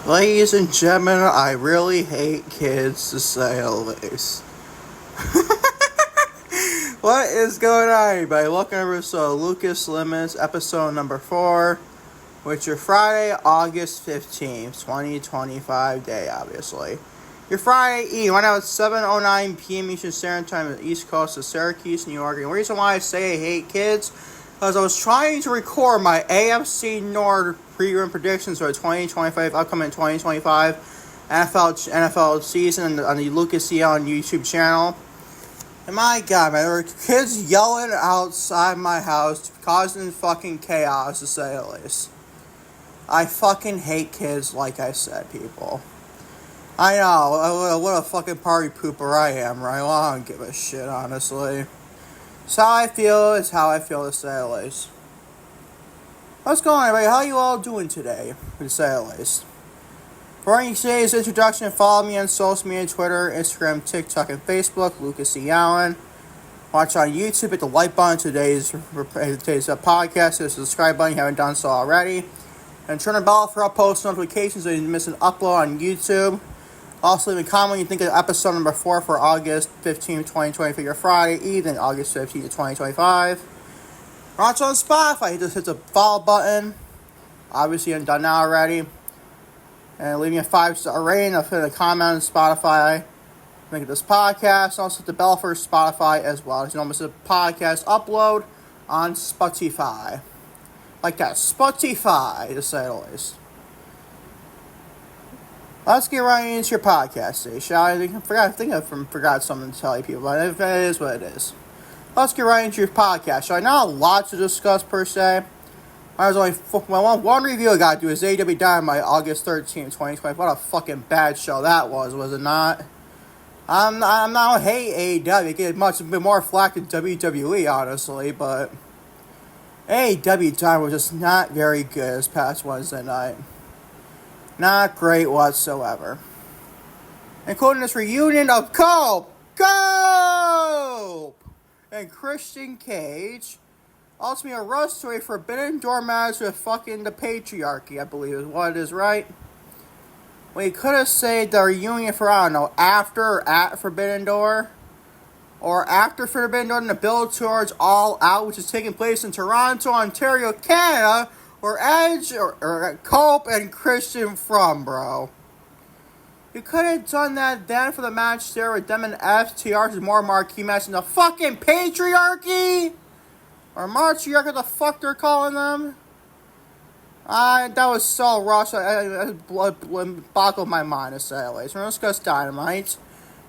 Ladies and gentlemen, I really hate kids, to say the least. What is going on, everybody? Welcome over to Lucas Limits, episode number 4, which is Friday, August 15th, 2025 day, obviously. Your Friday Eve, right now it's 7:09 p.m. Eastern Standard Time on the East Coast of Syracuse, New York. And the reason why I say I hate kids, because I was trying to record my AFC North pre-run predictions for the 2025, upcoming 2025 NFL season on the Lucas Eon YouTube channel. And my God, man, there were kids yelling outside my house, causing fucking chaos, to say the least. I fucking hate kids, like I said, people. I know, what a fucking party pooper I am, right? Well, I don't give a shit, honestly. It's how I feel, it's how I feel, to say the least. What's going on, everybody? How you all doing today, to say the least? For today's introduction, follow me on social media, Twitter, Instagram, TikTok, and Facebook, Lucas E. Allen. Watch on YouTube, hit the like button today's podcast, hit the subscribe button if you haven't done so already. And turn the bell for post notifications so you don't miss an upload on YouTube. Also, leave a comment when you think of episode number 4 for August 15, 2020 for your Friday evening, August 15, 2025. Watch on Spotify. Just hit the follow button. Obviously, you haven't done that already. And leave me a 5-star rating. I'll put a comment on Spotify. Make this podcast. Also, hit the bell for Spotify as well. You don't miss a podcast upload on Spotify. Like that. Spotify, to say the least. Let's get right into your podcast today, shall I? I forgot something to tell you people, but it is what it is. Let's get right into your podcast, shall I? Not a lot to discuss, per se. There's only one review I got to do is AEW Dynamite, August 13, 2020. What a fucking bad show that was it not? I'm not hate AEW. It get much bit more flack than WWE, honestly, but AEW Dynamite was just not very good this past Wednesday night. Not great whatsoever. Including this reunion of Cope and Christian Cage. Ultimately, a rush to a Forbidden Door match with fucking the patriarchy, I believe is what it is, right? We could have said the reunion for, I don't know, after or at Forbidden Door. Or after Forbidden Door and the build towards All Out, which is taking place in Toronto, Ontario, Canada, where Edge or Cope and Christian from, bro. You could have done that then for the match there with them and FTR, more marquee match than the fucking patriarchy? Or matriarchy, what the fuck they're calling them? That was so rushed. It boggled my mind, to say the least. We're going to discuss Dynamite.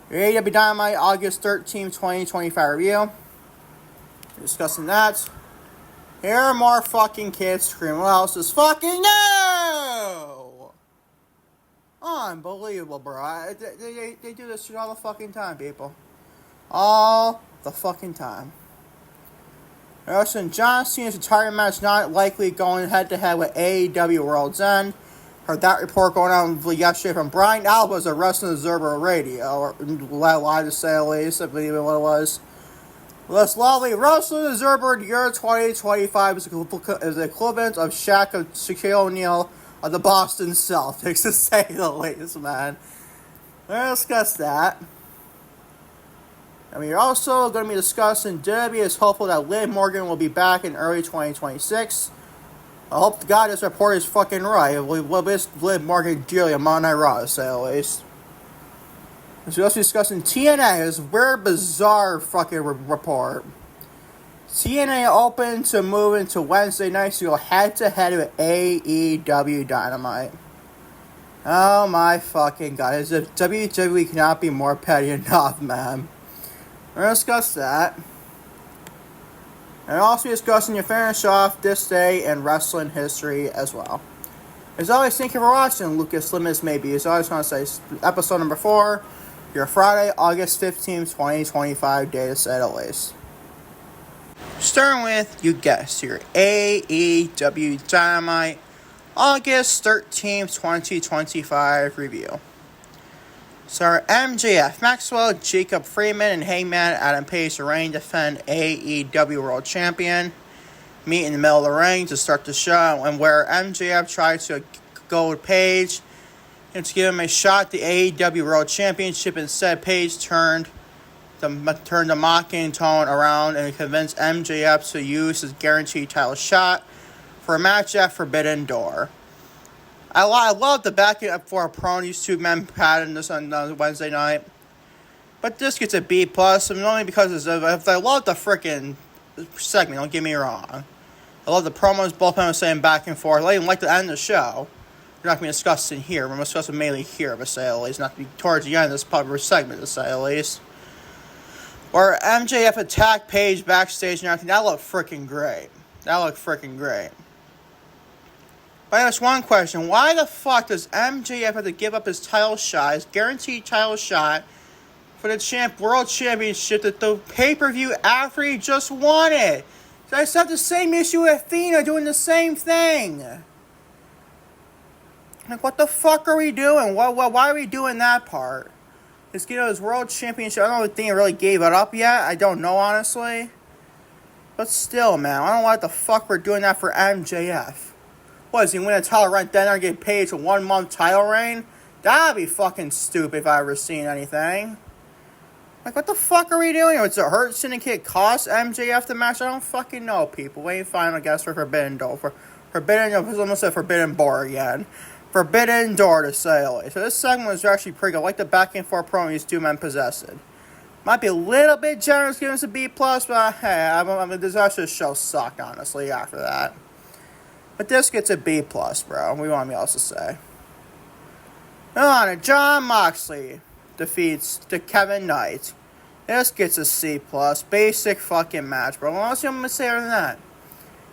Your AEW Dynamite, August 13, 2025 review. We're discussing that. Here are more fucking kids screaming. What else is fucking new? Unbelievable, bro. They do this shit all the fucking time, people. All the fucking time. John Cena's retirement match not likely going head-to-head with AEW World's End. Heard that report going on yesterday from Brian Alvarez of Wrestling Observer Radio, or live to say the least, I believe it what it was. This lovely Wrestling Observer year 2025 is the equivalent of Shaq of Shaquille O'Neal of the Boston Celtics, to say the least, man. We'll discuss that. And we're also going to be discussing WWE is hopeful that Liv Morgan will be back in early 2026. I hope to God this report is fucking right. We'll miss Liv Morgan dearly on Monday Night Raw, to say the least. We're also discussing TNA. This very bizarre fucking report. TNA open to move into Wednesday nights to go head-to-head with AEW Dynamite. Oh my fucking God. As if WWE cannot be more petty enough, man. We're going to discuss that. And also discussing your finish off this day in wrestling history as well. As always, thank you for watching. Lucas Limits maybe. As always, want to say episode number 4. Your Friday, August 15, 2025 day, to say the least. Starting with, you guessed, your AEW Dynamite, August 13, 2025 review. So MJF, Maxwell, Jacob Freeman, and Hangman Adam Page reign defend AEW World Champion. Meet in the middle of the ring to start the show, and where MJF tried to go with Page, and to give him a shot at the AEW World Championship. Instead, Page turned the mocking tone around and convinced MJF to use his guaranteed title shot for a match at Forbidden Door. I love the back up for a promo these two men had in this on Wednesday night. But this gets a B+, and only because I love the freaking segment, don't get me wrong. I love the promos both men were saying back and forth. I even like the end of the show. We're not going to be discussing here. We're going to discuss it mainly here, to say at least. Not to be towards the end of this popular segment, to say at least. Where MJF attacked Page backstage and everything. That looked freaking great. But I have one question. Why the fuck does MJF have to give up his title shot, his guaranteed title shot, for the World Championship at the pay-per-view after he just won it? So I just have the same issue with Athena doing the same thing. Like, what the fuck are we doing? Why are we doing that part? His World Championship, I don't know if Athena really gave it up yet. I don't know, honestly. But still, man, I don't know why the fuck we're doing that for MJF. What, is he win a title right then and get paid for 1 month title reign? That'd be fucking stupid if I ever seen anything. Like, what the fuck are we doing? Does it hurt Syndicate cost MJF the match? I don't fucking know, people. We ain't fine, I guess, for Forbidden Door. I almost said Forbidden Door again. Forbidden Door, to say the least. So this segment was actually pretty good. I like the back and forth promo these two men possessed. Might be a little bit generous giving us a B+, but hey, this actually show sucked, honestly, after that. But this gets a B+, bro. What do you want me else to say? John Moxley defeats Kevin Knight. This gets a C+. Basic fucking match, bro. What else am I going to say other than that?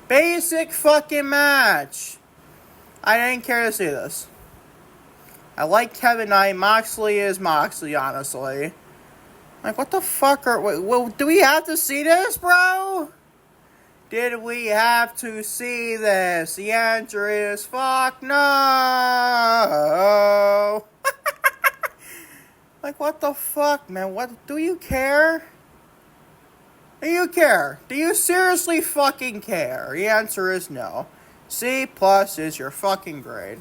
Basic fucking match. I didn't care to see this. I like Kevin Knight. Moxley is Moxley, honestly. Like, what the fuck do we have to see this, bro? Did we have to see this? The answer is fuck no. Like, what the fuck, man? What, do you care? Do you care? Do you seriously fucking care? The answer is no. C+ is your fucking grade.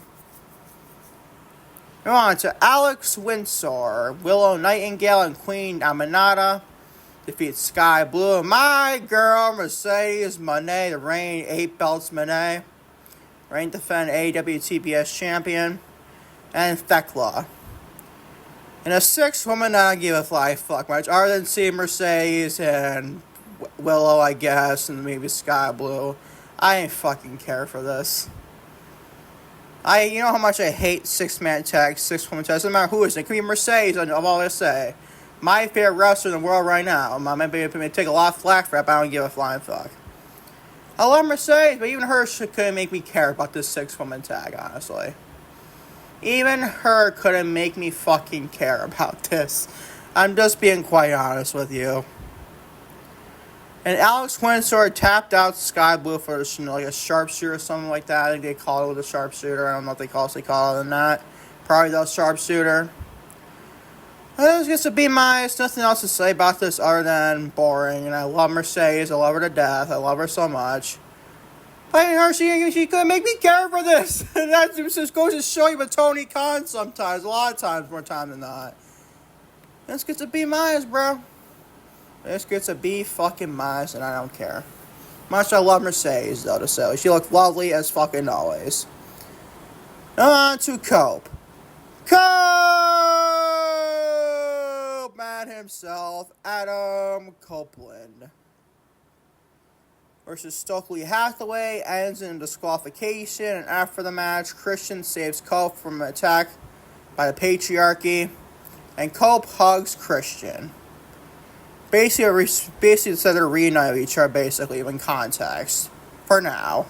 Go on to Alex Windsor, Willow Nightingale, and Queen Aminata defeat Sky Blue. My girl, Mercedes Moné, the reigning 8 belts Moné. Reign defend AEW TBS champion. And Thekla. In a 6-woman, I don't give a fly fuck much. Other than seeing Mercedes and Willow, I guess, and maybe Sky Blue. I ain't fucking care for this. You know how much I hate 6-man tags, 6-woman tags. Doesn't matter who it is. It could be Mercedes, of all I say. My favorite wrestler in the world right now. I may take a lot of flack for that, but I don't give a flying fuck. I love Mercedes, but even her couldn't make me care about this 6-woman tag, honestly. Even her couldn't make me fucking care about this. I'm just being quite honest with you. And Alex Windsor tapped out Sky Blue for like a sharpshooter or something like that. I think they call it with a sharpshooter. I don't know what they call it than that. Probably the sharpshooter. It gets a B-. Nothing else to say about this other than boring. And I love Mercedes. I love her to death. I love her so much. But she couldn't make me care for this. And that just goes to show you with Tony Khan sometimes. A lot of times, more time than not. This gets a B-, bro. This gets a B fucking minus, and I don't care. Much I love Mercedes, though, to say. She looks lovely as fucking always. On to Cope. Cope! Man himself, Adam Copeland. Versus Stokely Hathaway, ends in disqualification, and after the match, Christian saves Cope from an attack by the patriarchy, and Cope hugs Christian. Basically said they're reunited with each other, basically, in context. For now.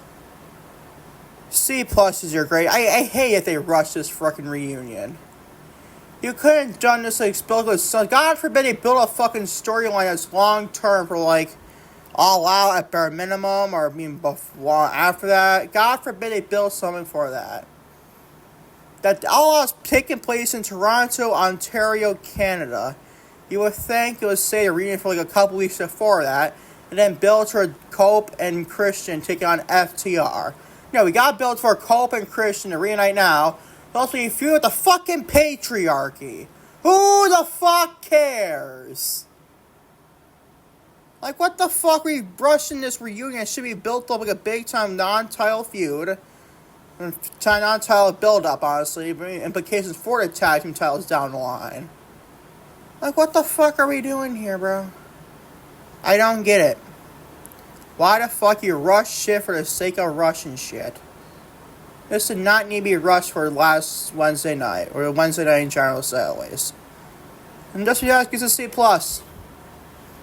C+ is your grade. I hate if they rush this fucking reunion. You couldn't have done this, like, God forbid they build a fucking storyline that's long-term for, like, All Out at bare minimum, or, before, after that. God forbid they build something for that. That All Out's taking place in Toronto, Ontario, Canada. You would think it would say a reunion for like a couple weeks before that, and then build for Cope and Christian taking on FTR. We got built for Cope and Christian to reunite now Also, you feud with the fucking patriarchy. Who the fuck cares? Like, what the fuck? We rushing this reunion. It should be built up like a big-time non-title feud. Non-title build-up, honestly. But implications for the tag team titles down the line. Like, what the fuck are we doing here, bro? I don't get it. Why the fuck you rush shit for the sake of rushing shit? This did not need to be rushed for last Wednesday night. Or Wednesday night in general, to say at least. And just because it's a C+.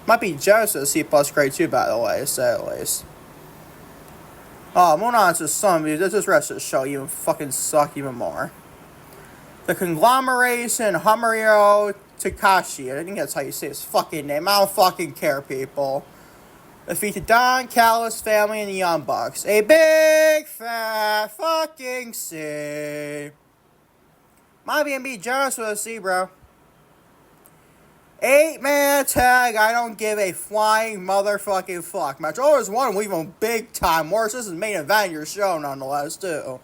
Might be generous with a C+ grade too, by the way, to say at least. Oh, moving on to some because this rest of the show even fucking suck even more. The conglomeration Hummerio Takashi, I think that's how you say his fucking name. I don't fucking care, people. Defeated Don Callis family and the Young Bucks. A big fat fucking C. Might be generous with a C, bro. 8-man tag, I don't give a flying motherfucking fuck match. Oh, there's one with even big time worse. This is main event your show nonetheless, too.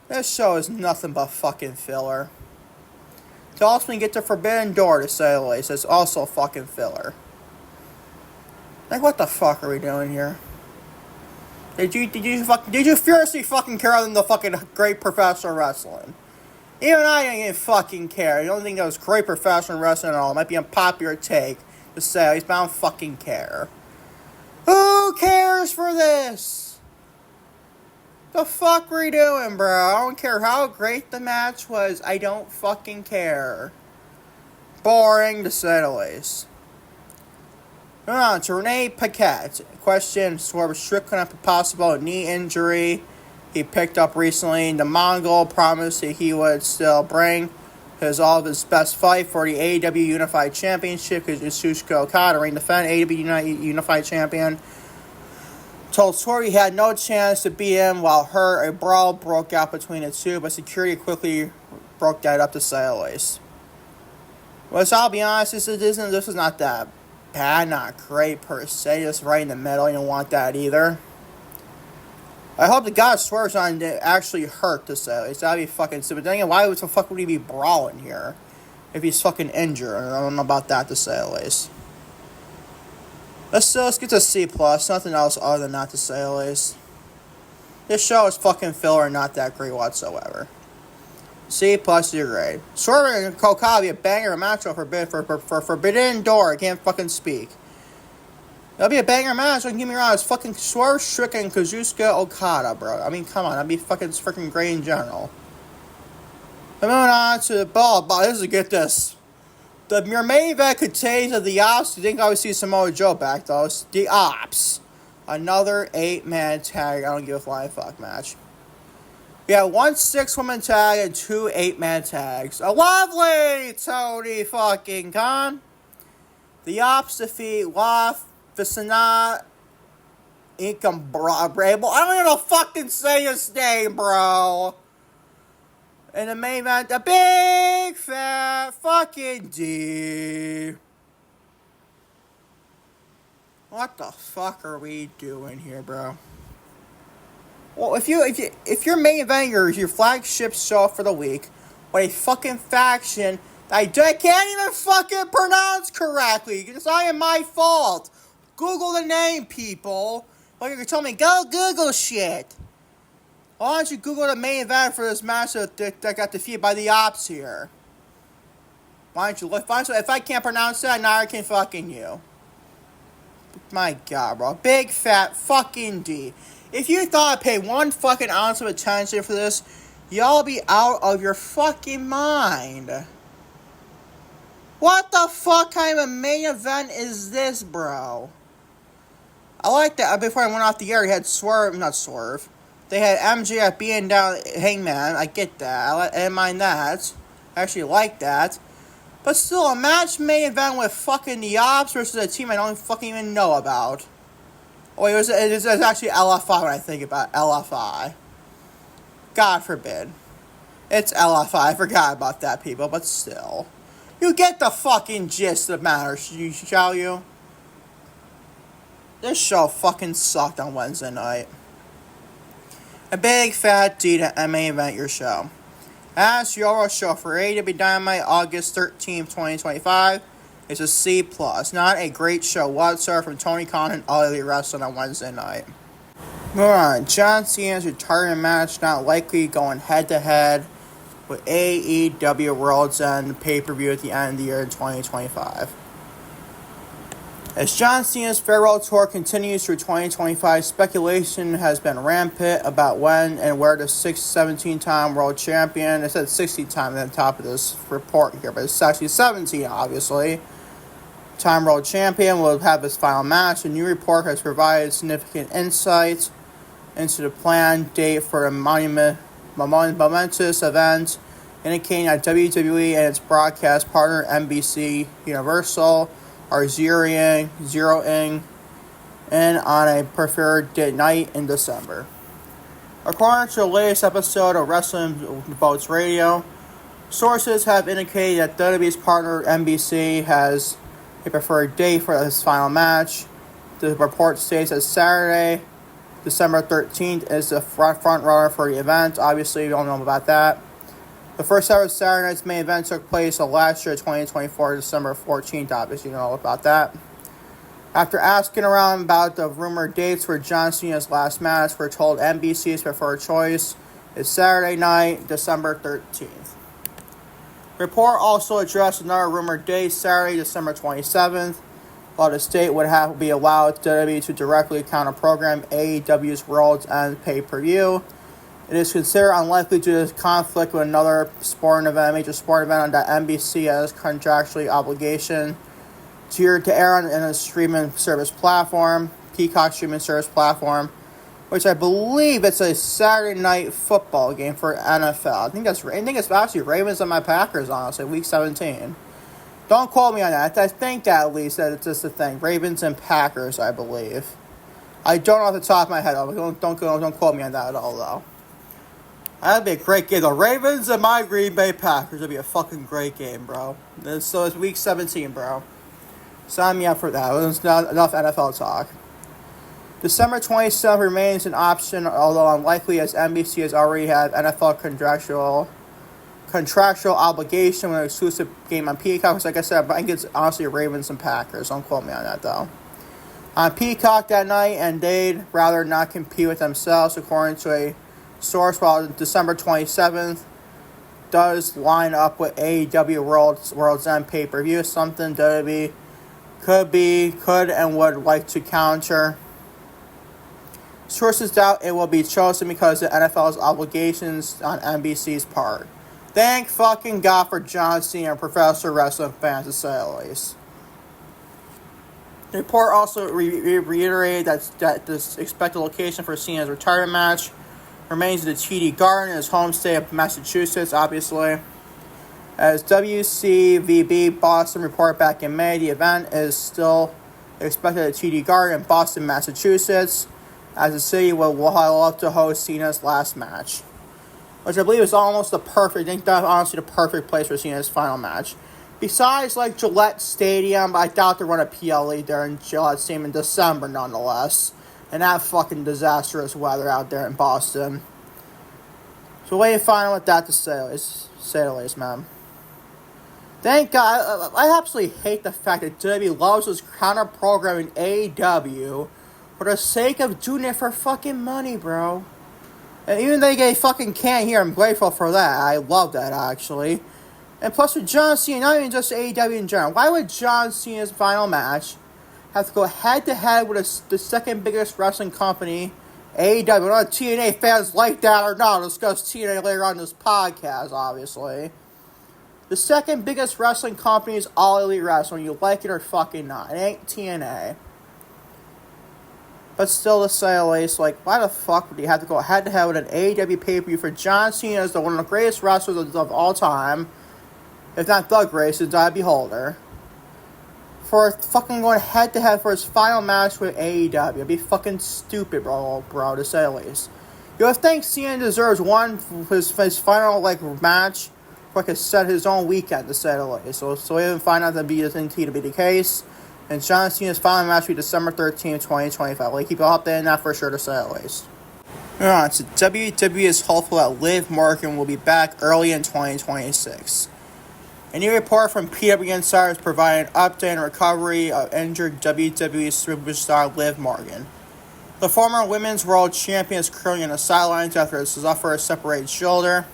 This show is nothing but fucking filler. To ultimately get to Forbidden Door, to say the least, it's also fucking filler. Like, what the fuck are we doing here? Did you fiercely fucking care than the fucking great professional wrestling? Even I didn't fucking care. The only thing that was great professional wrestling at all. It might be a unpopular take to say, at least, but I don't fucking care. Who cares for this? The fuck were you doing, bro? I don't care how great the match was. I don't fucking care. Boring, to say the least. Moving on to Renee Paquette. Question, Swerve Strickland after possible knee injury he picked up recently. The Mongol promised that he would still bring all of his best fight for the AEW Unified Championship because Yasushi Okada, reigning defending AEW Unified Champion, told Swerve he had no chance to beat him while a brawl broke out between the two, but security quickly broke that up to say the least. Well, so I'll be honest, this is not that bad, not great per se, just right in the middle. You don't want that either. I hope the guy Swerve's not actually hurt, to say. It's gotta be fucking stupid. Then again, why the fuck would he be brawling here if he's fucking injured? I don't know about that, to say at least. Let's get to C+. Nothing else other than that, to say at least. This show is fucking filler and not that great whatsoever. C+ is your grade. Swerve and Okada be a banger matchup for Forbidden Door. I can't fucking speak. That'll be a banger match, don't get me wrong. It's fucking Swerve Strickland and Kazuchika Okada, bro. I mean, come on. That'd be fucking freaking great in general. Moving on to the ball. Get this. Your main event contains of the Ops. You think I would see Samoa Joe back, though. It's the Ops. Another 8-man tag. I don't give a flying fuck match. We have 1 6-woman tag and 2 8-man tags. A lovely Tony fucking Khan. The Ops defeat Loth, Vicina, Brable. I don't even know fucking say his name, bro. In the main event, the big fat fucking D. What the fuck are we doing here, bro? Well, if your main event, your flagship show for the week, with a fucking faction that I can't even fucking pronounce correctly, it's not even my fault. Google the name, people. Like you're telling me, go Google shit. Why don't you Google the main event for this match that got defeated by the Ops here? Why don't you look? If I can't pronounce that, neither can fucking you. My God, bro. Big fat fucking D. If you thought I'd pay 1 fucking ounce of attention for this, y'all be out of your fucking mind. What the fuck kind of a main event is this, bro? I like that. Before I went off the air, he had not Swerve. They had MJF being down Hangman. I get that. I didn't mind that. I actually like that. But still, a match main event with fucking the Ops versus a team I don't fucking even know about. Oh, it was actually LFI when I think about LFI. God forbid. It's LFI. I forgot about that, people, but still. You get the fucking gist of the matter, shall you? This show fucking sucked on Wednesday night. A big fat D to main event your show. As your overall show for AEW Dynamite August 13th, 2025 is a C+. Not a great show whatsoever from Tony Khan and All Elite Wrestling on Wednesday night. Moving on, John Cena's retirement match not likely going head-to-head with AEW World's End pay-per-view at the end of the year in 2025. As John Cena's farewell tour continues through 2025, speculation has been rampant about when and where the 17-time world champion, it said 60-time at the top of this report here, but it's actually 17, obviously, time world champion will have his final match. The new report has provided significant insight into the planned date for a momentous event, indicating that WWE and its broadcast partner NBC Universal are zeroing in on a preferred night in December. According to the latest episode of Wrestling Votes Radio, sources have indicated that WWE's partner NBC has a preferred date for his final match. The report states that Saturday, December 13th is the front runner for the event. Obviously, we don't know about that. The first ever Saturday night's main event took place last year, 2024, December 14th. Obviously, you know about that. After asking around about the rumored dates for John Cena's last match, we're told NBC's preferred choice is Saturday night, December 13th. The report also addressed another rumored date, Saturday, December 27th, while the state would have to be allowed WWE to directly counter-program AEW's World's End pay-per-view. It is considered unlikely due to conflict with another sporting event, major sporting event, on that NBC has contractually obligation to air on a streaming service platform, Peacock streaming service platform, which I believe it's a Saturday night football game for NFL. I think it's actually Ravens and my Packers, honestly, week 17. Don't quote me on that. I think that at least that it's just a thing. Ravens and Packers, I believe. I don't know off the top of my head. Don't quote me on that at all, though. That'd be a great game. The Ravens and my Green Bay Packers would be a fucking great game, bro. So it's week 17, bro. Sign me up for that. It's not enough NFL talk. December 27th remains an option, although unlikely, as NBC has already had NFL contractual obligation with an exclusive game on Peacock. Because like I said, I think it's honestly Ravens and Packers. Don't quote me on that, though. On Peacock that night, and they'd rather not compete with themselves, according to a source, while December 27th does line up with AEW World's End pay-per-view, something WWE could and would like to counter. Sources doubt it will be chosen because of the NFL's obligations on NBC's part. Thank fucking God for John Cena and Professor Wrestling fans, to say the least. The report also reiterated that the expected location for Cena's retirement match remains the TD Garden, his home state of Massachusetts, obviously. As WCVB Boston reported back in May, the event is still expected at TD Garden in Boston, Massachusetts, as the city will love to host Cena's last match. Which I believe is almost the perfect, I think that's honestly the perfect place for Cena's final match. Besides, like, Gillette Stadium, I doubt they run a PLE there in Gillette Stadium in December, nonetheless. And that fucking disastrous weather out there in Boston. So wait to find out what that to say the least, man. Thank God. I absolutely hate the fact that WWE loves this counter-programming AEW for the sake of doing it for fucking money, bro. And even though they fucking can't hear, I'm grateful for that. I love that, actually. And plus with John Cena, not even just AEW in general, why would John Cena's final match have to go head-to-head with the second biggest wrestling company, AEW? I don't know if TNA fans like that or not. I'll discuss TNA later on in this podcast, obviously. The second biggest wrestling company is All Elite Wrestling. You like it or fucking not. It ain't TNA. But still, to say the least, like, why the fuck would you have to go head-to-head with an AEW pay-per-view for John Cena as one of the greatest wrestlers of all time, if not the greatest, since I beholder, for fucking going head-to-head for his final match with AEW? It'd be fucking stupid, bro, to say the least. You would think Cena deserves his final, like, match for, like, set his own weekend, to say the least. So we didn't find out to be the case. And John Cena's final match will be December 13th, 2025. We'll keep you updated on that for sure, to say the least. So WWE is hopeful that Liv Morgan will be back early in 2026. A new report from PW Insiders provided an update and recovery of injured WWE superstar Liv Morgan. The former Women's World Champion is currently on the sidelines after a suffered a separated shoulder.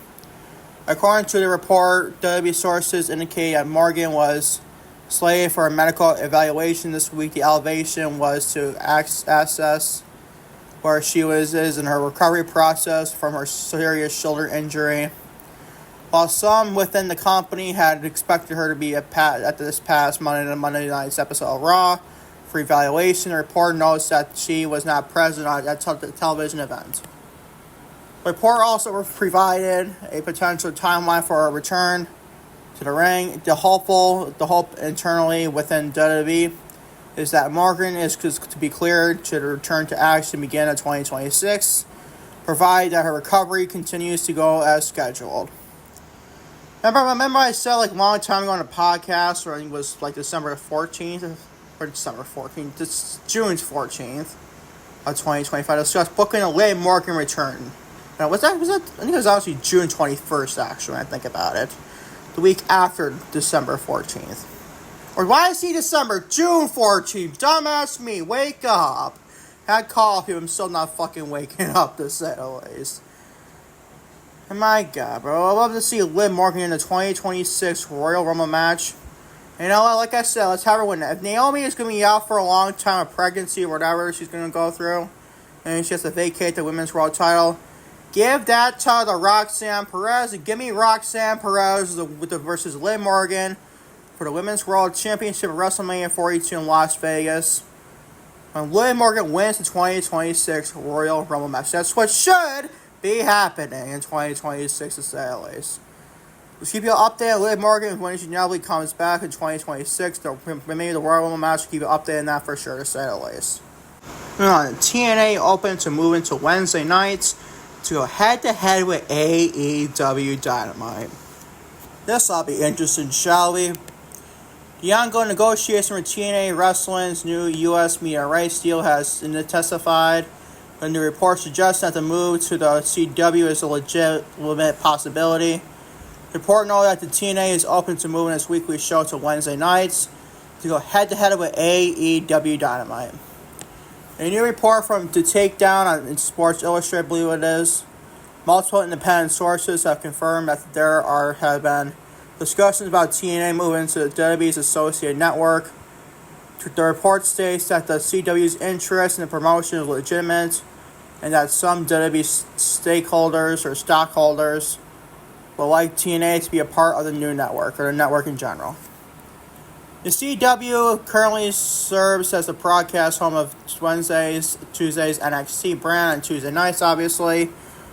According to the report, WWE sources indicate that Morgan was slated for a medical evaluation this week. The elevation was to assess where she is in her recovery process from her serious shoulder injury. While some within the company had expected her to be at this past Monday night's episode of Raw for evaluation, the report notes that she was not present at the television event. The report also provided a potential timeline for her return to the ring. The hope internally within WWE is that Morgan is to be cleared to return to action begin in 2026, provided that her recovery continues to go as scheduled. Remember I said a long time ago on a podcast, or I think it was December 14th, or December 14th, it's June 14th of 2025, discussed booking a Liv Morgan return. Now, was that, I think it was actually June 21st, actually, when I think about it. The week after December 14th. Or why is he December? June 14th. Dumbass me. Wake up. Had coffee. I'm still not fucking waking up, to say the least. And my God, bro. I'd love to see Liv Morgan in the 2026 Royal Rumble match. You know, like I said, let's have her win. If Naomi is going to be out for a long time, a pregnancy or whatever she's going to go through, and she has to vacate the Women's World title, give that title to Roxanne Perez. And give me Roxanne Perez versus Liv Morgan for the Women's World Championship at WrestleMania 42 in Las Vegas. And Liv Morgan wins the 2026 Royal Rumble match. That's what should be happening in 2026, to say the least. Let's keep you updated on Liv Morgan when she inevitably comes back in 2026. Maybe the Royal Rumble match, will keep you updated on that for sure, to say the least. TNA open to move into Wednesday nights to go head-to-head with AEW Dynamite. This'll be interesting, shall we? The ongoing negotiation with TNA Wrestling's new U.S. media rights deal has testified, and the report suggests that the move to the CW is a legitimate possibility. The report noted that the TNA is open to moving its weekly show to Wednesday nights to go head-to-head with AEW Dynamite. A new report from The Takedown on Sports Illustrated, I believe it is, multiple independent sources have confirmed that there have been discussions about TNA moving to the WWE's associated network. The report states that the CW's interest in the promotion is legitimate and that some WWE stakeholders or stockholders would like TNA to be a part of the new network, or the network in general. The CW currently serves as the broadcast home of Tuesday's NXT brand on Tuesday nights, obviously.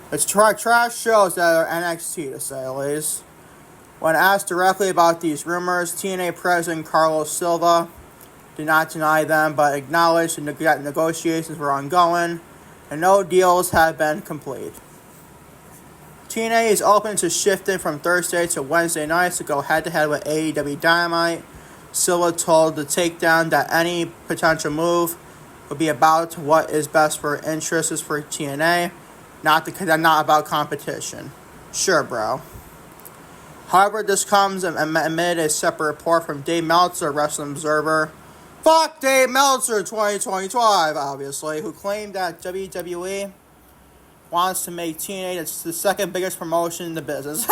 It's trash shows that are NXT, to say the least. When asked directly about these rumors, TNA President Carlos Silva did not deny them, but acknowledged that negotiations were ongoing and no deals had been complete. TNA is open to shifting from Thursday to Wednesday nights to go head-to-head with AEW Dynamite. Silva told The Takedown that any potential move would be about what is best for interests for TNA, not about competition. Sure, bro. However, this comes amid a separate report from Dave Meltzer, Wrestling Observer. Fuck Dave Meltzer 2025, obviously, who claimed that WWE wants to make TNA the second biggest promotion in the business.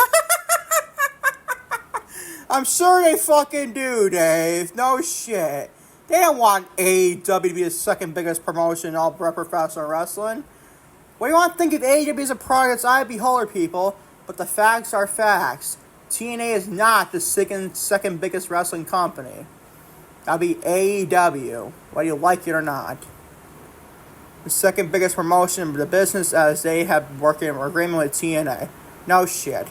I'm sure they fucking do, Dave. No shit. They don't want AEW to be the second biggest promotion in all professional wrestling. What do you want to think of AEW as a product? It's eye beholder, people. But the facts are facts. TNA is not the second biggest wrestling company. That'll be AEW, whether you like it or not. The second biggest promotion in the business, as they have working in agreement with TNA. No shit.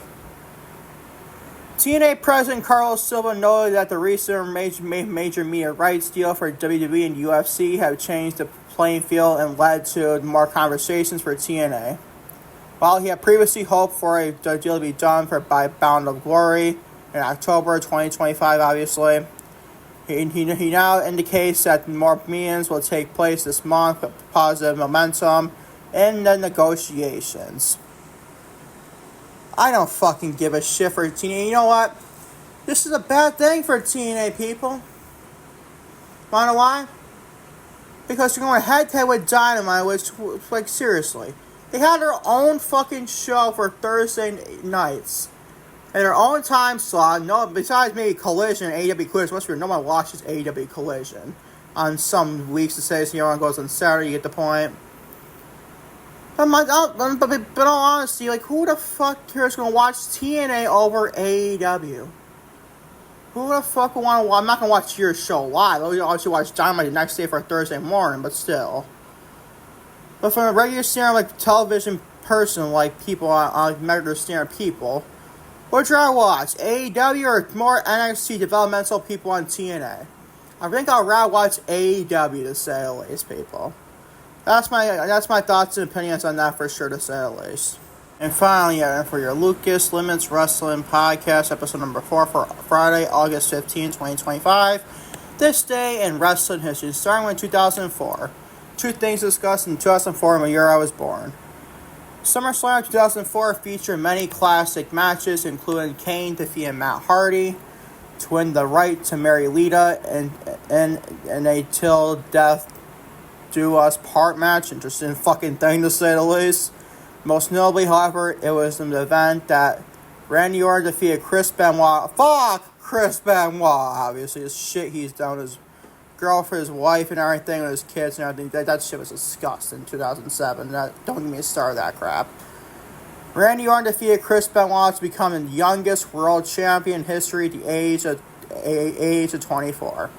TNA President Carlos Silva noted that the recent major media rights deal for WWE and UFC have changed the playing field and led to more conversations for TNA. While he had previously hoped for a deal to be done by Bound of Glory in October 2025, obviously, he now indicates that more meetings will take place this month with positive momentum in the negotiations. I don't fucking give a shit for TNA. You know what? This is a bad thing for TNA, people. Wanna know why? Because you're going head-to-head with Dynamite, which, like, seriously. They had their own fucking show for Thursday nights. In their own time slot. No, besides maybe Collision and AEW Collision. Most of you, no one watches AEW Collision. On some weeks, to say, so one goes on Saturday, you get the point. But all honesty, like, who the fuck here is going to watch TNA over AEW? Who the fuck would want to watch? I'm not going to watch your show live. I'll obviously watch Dynamite the next day for Thursday morning, but still. But from a regular standard, like, television person, like, people, regular standard people, what should I watch? AEW or more NXT developmental people on TNA? I think I'd rather watch AEW, to say the least, people. That's my thoughts and opinions on that for sure, to say the least. And finally, for your Lucas Limits Wrestling Podcast, episode number 4 for Friday, August 15, 2025. This day in wrestling history, starting with 2004. Two things discussed in 2004, the year I was born. SummerSlam 2004 featured many classic matches, including Kane defeating Matt Hardy, to win the right to marry Lita, and a till death do us part match. Interesting fucking thing, to say the least. Most notably, however, it was in the event that Randy Orton defeated Chris Benoit. Fuck Chris Benoit, obviously. His shit he's done, his girlfriend, his wife, and everything, and his kids and everything. That shit was disgusting in 2007. Don't get me started that crap. Randy Orton defeated Chris Benoit to become the youngest world champion in history at the age of 24.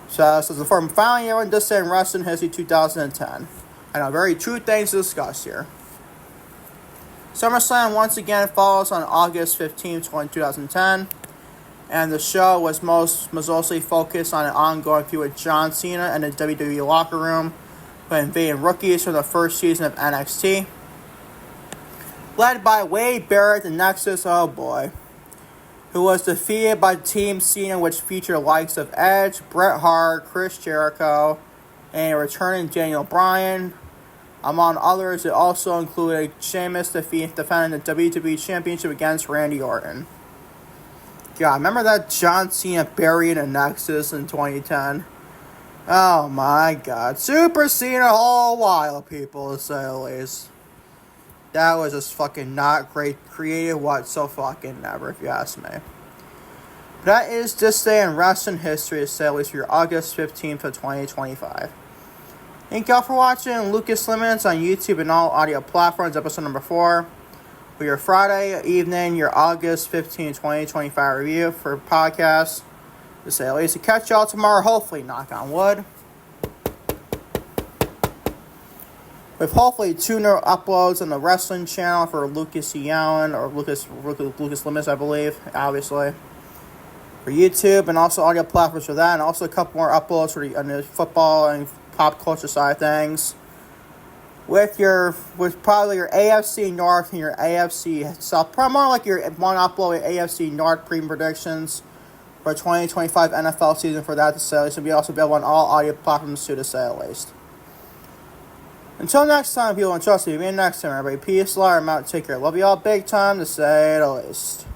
So the finally everyone just said in wrestling history 2010. I know, very true things to discuss here. SummerSlam once again follows on August 15, 2010, and the show was mostly focused on an ongoing feud with John Cena and the WWE locker room by invading rookies from the first season of NXT. Led by Wade Barrett, the Nexus, oh boy, who was defeated by Team Cena, which featured likes of Edge, Bret Hart, Chris Jericho, and a returning Daniel Bryan. Among others, it also included Sheamus defending the WWE Championship against Randy Orton. God, remember that John Cena buried a Nexus in 2010? Oh my god. Super Cena all while, people, to say the least. That was just fucking not great creative whatsoever, if you ask me. That is this day in wrestling history, to say the least, for your August 15th of 2025. Thank y'all for watching Lucas Limits on YouTube and all audio platforms, episode number 4. For your Friday evening, your August 15, 2025 review for podcast. To say the least, to catch y'all tomorrow, hopefully, knock on wood. With hopefully 2 new uploads on the wrestling channel for Lucas Yowen, or Lucas Limits, I believe, obviously. For YouTube, and also audio platforms for that, and also a couple more uploads for the football and pop culture side of things. With probably your AFC North and your AFC South, probably more like your one upload AFC North predictions for 2025 NFL season for that, to say. So we also be on all audio platforms too, to say at least. Until next time, people, and trust me, next time, everybody. Peace, love, I'm out. Take care. Love you all big time, to say the least.